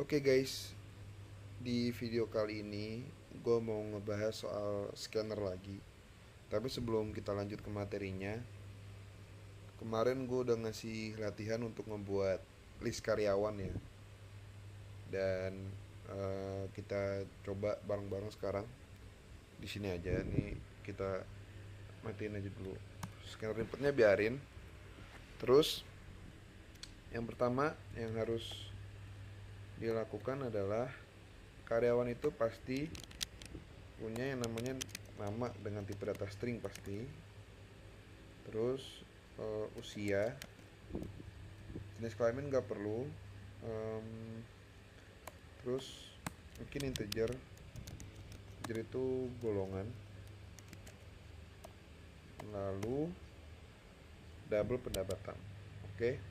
Oke guys, di video kali ini gue mau ngebahas soal scanner lagi. Tapi sebelum kita lanjut ke materinya, kemarin gue udah ngasih latihan untuk membuat list karyawan ya. Dan kita coba bareng-bareng sekarang. Di sini aja nih, kita matiin aja dulu. Scanner inputnya biarin. Terus yang pertama yang harus dilakukan adalah karyawan itu pasti punya yang namanya nama dengan tipe data string pasti. Terus usia, jenis kelamin nggak perlu. Em, Terus mungkin integer. Integer itu golongan. Lalu double pendapatan. Oke,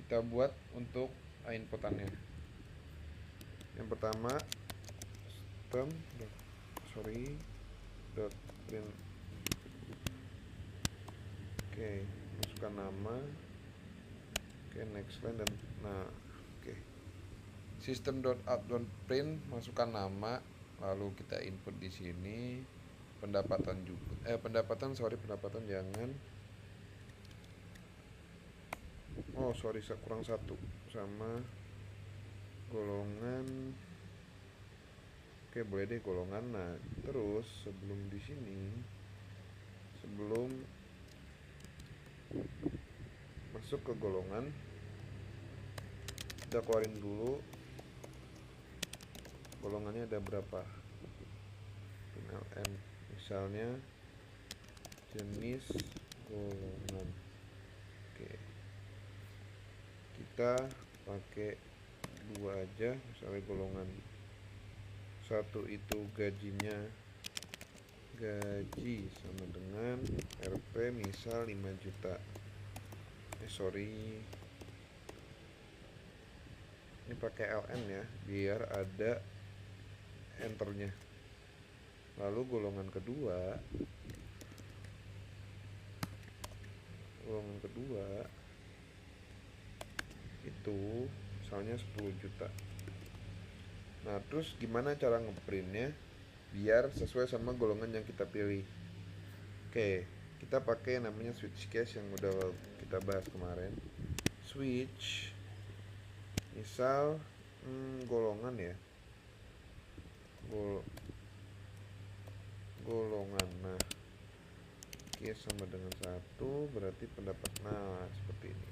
kita buat untuk inputannya. Yang pertama system dot print. Oke, masukkan nama. Oke, next line dan oke. System.out.print, masukkan nama, lalu kita input di sini pendapatan juga. Pendapatan jangan. Kurang satu sama golongan. Oke, boleh deh golongan. Nah, terus sebelum masuk ke golongan, kita keluarin dulu golongannya ada berapa. LM misalnya jenis golongan. Oke, kita pakai dua aja, misalnya golongan satu itu gaji sama dengan RP misal 5 juta. Ini pakai LN ya biar ada enternya. Lalu golongan kedua itu misalnya 10 juta. Nah, terus gimana cara ngeprintnya biar sesuai sama golongan yang kita pilih? Oke, kita pakai namanya switch case yang udah kita bahas kemarin. Switch misal golongan ya, golongan. Nah, case sama dengan 1 berarti pendapat. Nah, seperti ini.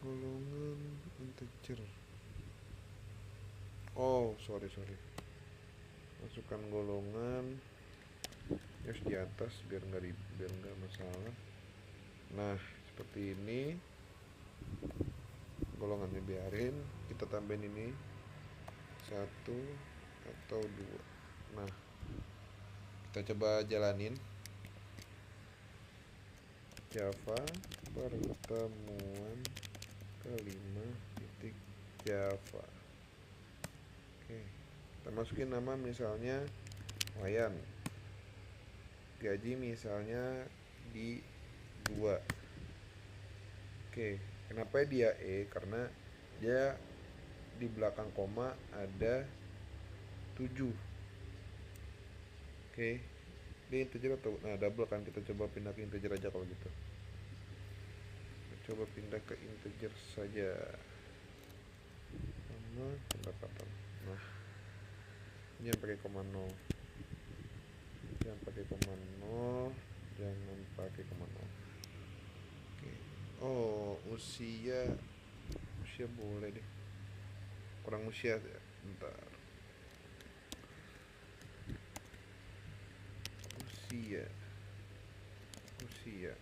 Golongan integer. Masukkan golongan terus di atas biar nggak masalah. Nah, seperti ini. Golongannya biarin, kita tambahin ini 1 atau 2. Nah, kita coba jalanin. Java pertemuan kelima titik Java. Oke, kita masukin nama misalnya Wayan, gaji misalnya di 2. Oke, kenapa dia karena dia di belakang koma ada 7. Oke, dia integer atau double kan, kita coba pindah ke integer aja kalau gitu. Coba pindah ke integer saja. Sama pendapatan. Nah, ini yang pakai koma 0. Jangan pakai koma 0. Oke. Usia boleh deh. Kurang usia ya. Bentar. Usia. Usia.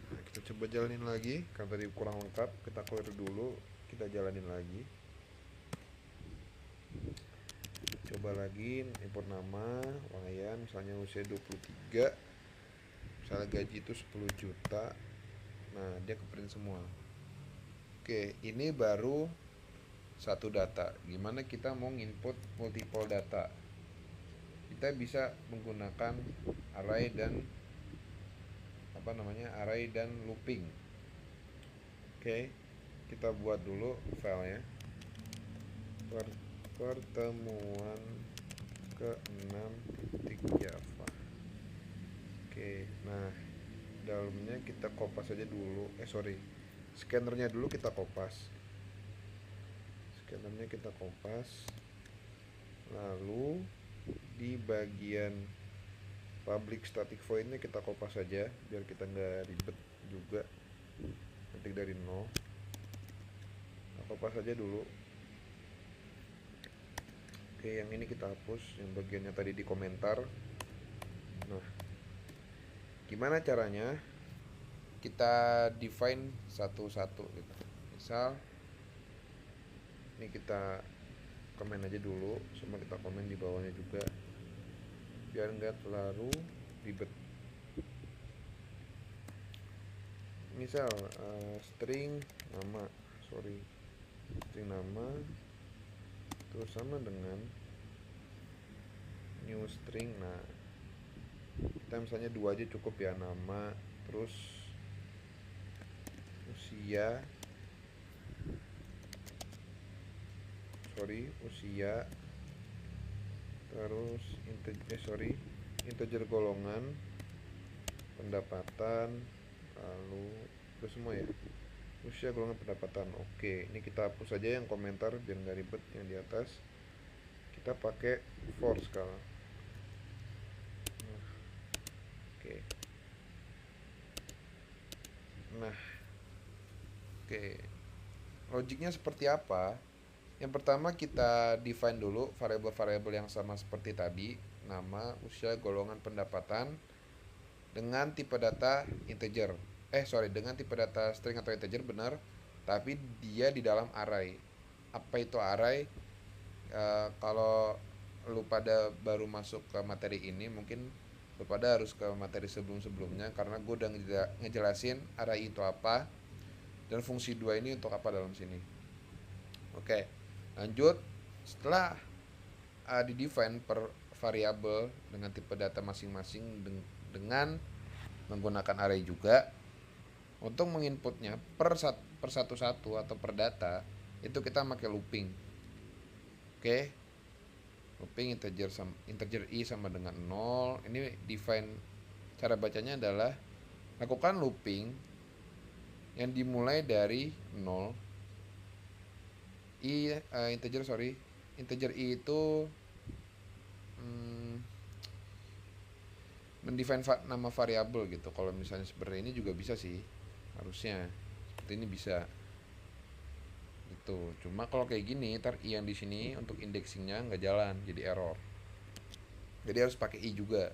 Nah, kita coba jalanin lagi. Kan tadi kurang lengkap, kita clear dulu. Kita jalanin lagi. Coba lagi import nama Wayan, misalnya usia 23, misalnya gaji itu 10 juta. Nah, dia keprint semua. Oke, ini baru satu data. Gimana kita mau input multiple data? kita bisa menggunakan array dan array dan looping. Oke, kita buat dulu filenya. Pertemuan ke-6 titik Java. Oke, nah dalamnya kita kopas aja dulu. Scannernya dulu kita kopas. Scannernya kita kopas. Lalu di bagian public static voidnya kita kopas saja biar kita nggak ribet juga ketik dari nol. Kita kopas saja dulu. Oke, yang ini kita hapus, yang bagiannya tadi di komentar. Nah, gimana caranya? Kita define satu-satu gitu. Misal ini kita komen aja dulu, sama kita komen di bawahnya juga biar nggak terlalu ribet. Misal string nama terus sama dengan new string. Nah, kita misalnya 2 aja cukup ya, nama terus usia terus integer golongan, pendapatan, lalu udah semua ya, usia, golongan, pendapatan. Oke, ini kita hapus saja yang komentar biar nggak ribet. Yang di atas kita pakai for sekarang. Oke. Nah, oke. Logiknya seperti apa? Yang pertama kita define dulu variabel-variabel yang sama seperti tadi, nama, usia, golongan, pendapatan dengan tipe data integer. Dengan tipe data string atau integer benar, tapi dia di dalam array. Apa itu array? Kalau lu pada baru masuk ke materi ini, mungkin lu pada harus ke materi sebelum-sebelumnya karena gue udah ngejelasin array itu apa dan fungsi 2 ini untuk apa dalam sini. Oke, lanjut. Setelah di-define per variabel dengan tipe data masing-masing dengan menggunakan array juga, untuk menginputnya per satu-satu atau per data itu kita pakai looping. Oke, looping integer i sama dengan 0. Ini define, cara bacanya adalah lakukan looping yang dimulai dari 0. Integer i itu mendefine nama variabel gitu. Kalau misalnya seperti ini juga bisa sih, harusnya seperti ini bisa gitu. Cuma kalau kayak gini ntar i yang di sini untuk indexingnya nggak jalan, jadi error. Jadi harus pakai i juga.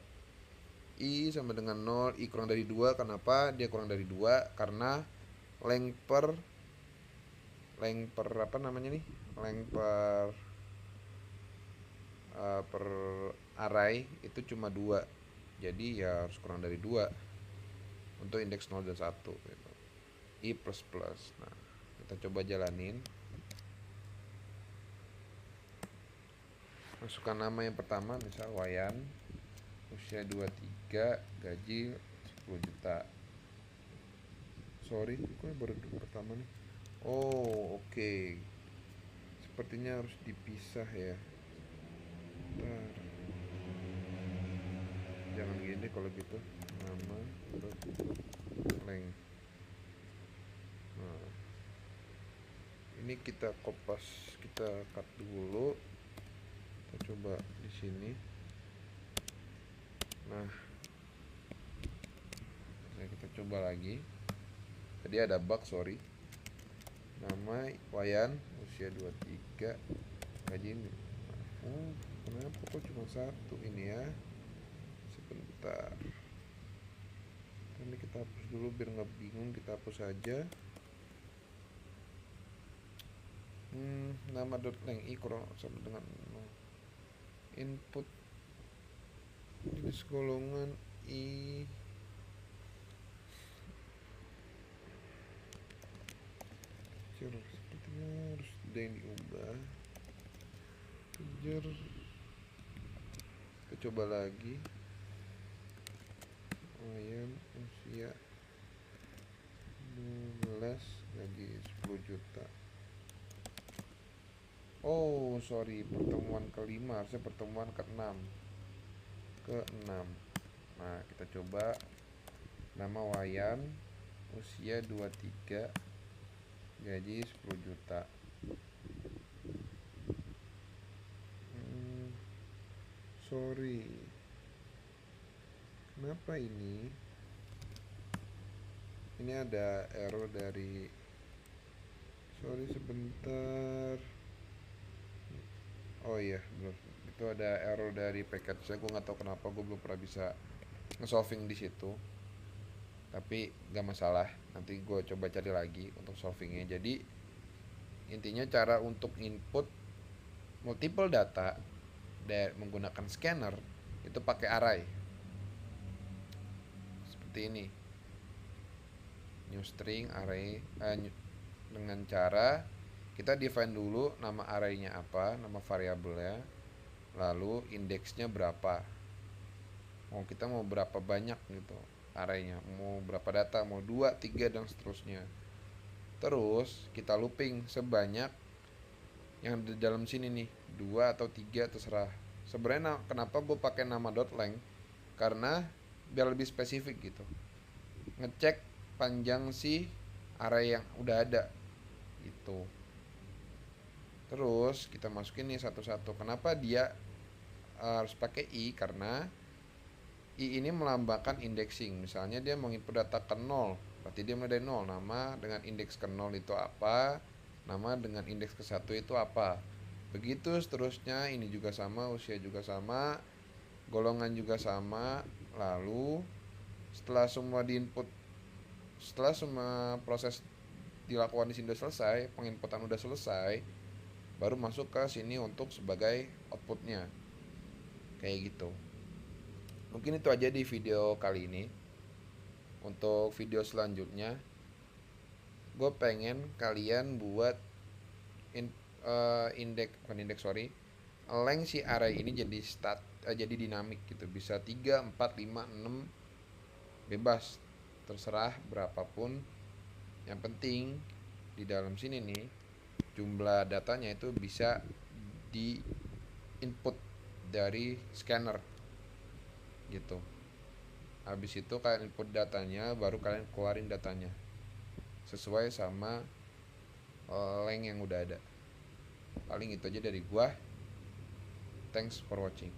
I sama dengan 0, i kurang dari 2. Kenapa dia kurang dari 2? Karena length per per array itu cuma 2. Jadi ya harus kurang dari 2 untuk indeks 0 dan 1 gitu. I plus plus. Nah, kita coba jalanin. Masukkan nama yang pertama, misal Wayan, usia 23, gaji 10 juta. Kok baru pertama nih? Oh, oke. Sepertinya harus dipisah ya. Bentar. Jangan gini kalau gitu. Nama terus length. Nah, ini kita kopas, kita cut dulu. Kita coba di sini. Nah, kita coba lagi. Tadi ada bug, Nama Wayan, usia 23, gaji ini. Kenapa kok cuma 1 ini ya? Sebentar. Ini kita hapus dulu biar nggak bingung, kita hapus saja. Nama .length i kurang sama dengan 0. Input jenis golongan i sepertinya harus ada yang diubah. Integer, kita coba lagi. Wayan usia 12, gaji 10 juta. Oh sorry, pertemuan kelima, harusnya pertemuan ke-6. Ke-6. Nah kita coba. Nama Wayan, usia 23, gaji 10 juta. Sorry, kenapa ini? Ini ada error dari, sorry sebentar. Oh iya, belum. Itu ada error dari package saya. Gue nggak tahu kenapa, gue belum pernah bisa nge-solving di situ. Tapi nggak masalah. Nanti gue coba cari lagi untuk solvingnya. Jadi intinya cara untuk input multiple data menggunakan scanner itu pakai array. Seperti ini. New string array dengan cara kita define dulu nama arraynya apa, nama variabelnya, lalu indeksnya berapa. Kita mau berapa banyak gitu arraynya, mau berapa data, mau 2, 3 dan seterusnya. Terus kita looping sebanyak yang di dalam sini nih, 2 atau 3 terserah. Sebenarnya kenapa gue pakai nama .length, karena biar lebih spesifik gitu. Ngecek panjang si array yang udah ada gitu. Terus kita masukin nih satu-satu. Kenapa dia harus pakai i? Karena i ini melambangkan indexing. Misalnya dia menginput data ke 0, berarti dia mulai dari 0. Nama dengan indeks ke 0 itu apa, nama dengan indeks ke 1 itu apa. Begitu seterusnya. Ini juga sama, usia juga sama, golongan juga sama. Lalu setelah semua diinput, setelah semua proses dilakukan di sini udah selesai, penginputan udah selesai, baru masuk ke sini untuk sebagai outputnya. Kayak gitu. Mungkin itu aja di video kali ini. Untuk video selanjutnya, gue pengen kalian buat length si array ini jadi dinamik gitu. Bisa 3, 4, 5, 6, bebas, terserah berapapun. Yang penting di dalam sini nih, jumlah datanya itu bisa di input dari scanner gitu. Habis itu kalian input datanya, baru kalian keluarin datanya sesuai sama length yang udah ada. Paling itu aja dari gua. Thanks for watching.